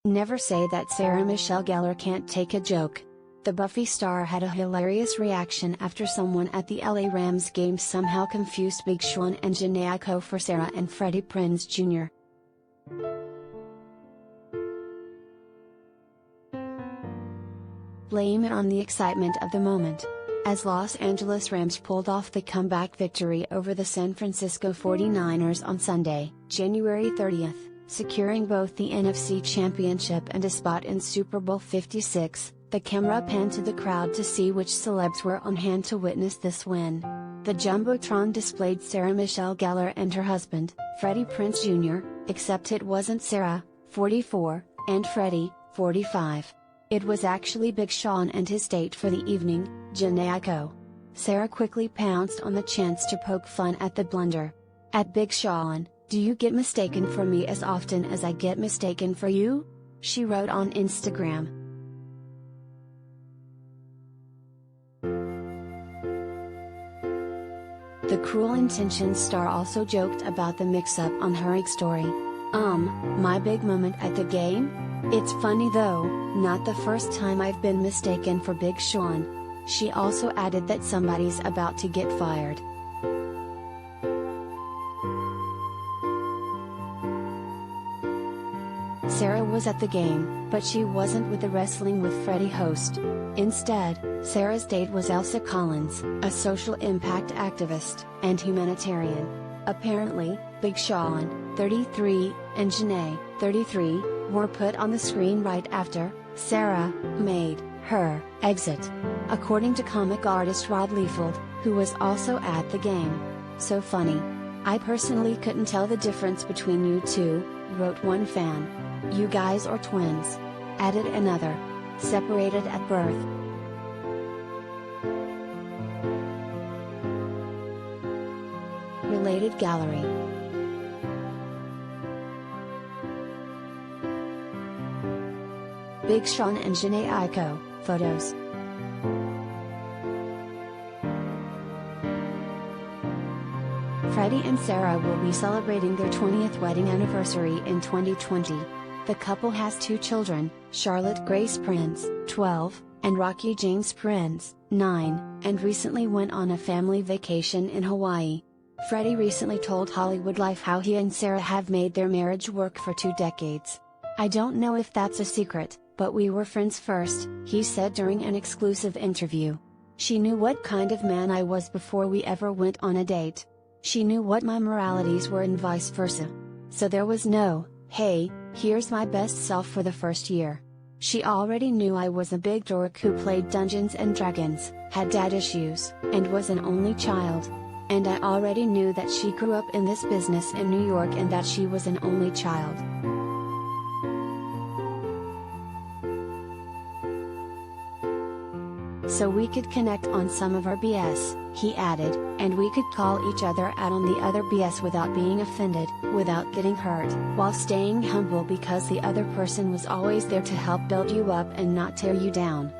Never say that Sarah Michelle Gellar can't take a joke. The Buffy star had a hilarious reaction after someone at the LA Rams game somehow confused Big Sean and Jhene Aiko for Sarah and Freddie Prinze Jr. Blame it on the excitement of the moment. As Los Angeles Rams pulled off the comeback victory over the San Francisco 49ers on Sunday, January 30th, securing both the NFC Championship and a spot in Super Bowl 56, the camera panned to the crowd to see which celebs were on hand to witness this win. The Jumbotron displayed Sarah Michelle Gellar and her husband, Freddie Prinze Jr., except it wasn't Sarah, 44, and Freddie, 45. It was actually Big Sean and his date for the evening, Jhene Aiko. Sarah quickly pounced on the chance to poke fun at the blunder. At Big Sean, "Do you get mistaken for me as often as I get mistaken for you?" she wrote on Instagram. The Cruel Intentions star also joked about the mix-up on her X story. My big moment at the game? It's funny though, not the first time I've been mistaken for Big Sean." She also added that somebody's about to get fired. Sarah was at the game, but she wasn't with the Wrestling with Freddie host. Instead, Sarah's date was Elsa Collins, a social impact activist and humanitarian. Apparently, Big Sean, 33, and Jhene, 33, were put on the screen right after Sarah made her exit. According to comic artist Rob Liefeld, who was also at the game. "So funny. I personally couldn't tell the difference between you two," wrote one fan. "You guys are twins," added another. "Separated at birth." Related gallery. Big Sean and Jhene Aiko, photos. Freddie and Sarah will be celebrating their 20th wedding anniversary in 2020. The couple has two children, Charlotte Grace Prinze, 12, and Rocky James Prinze, 9, and recently went on a family vacation in Hawaii. Freddie recently told Hollywood Life how he and Sarah have made their marriage work for 2 decades. "I don't know if that's a secret, but we were friends first," he said during an exclusive interview. "She knew what kind of man I was before we ever went on a date. She knew what my moralities were and vice versa. So there was no, 'Hey, here's my best self' for the first year. She already knew I was a big dork who played Dungeons and Dragons, had dad issues, and was an only child. And I already knew that she grew up in this business in New York and that she was an only child. So we could connect on some of our BS," he added, "and we could call each other out on the other BS without being offended, without getting hurt, while staying humble because the other person was always there to help build you up and not tear you down."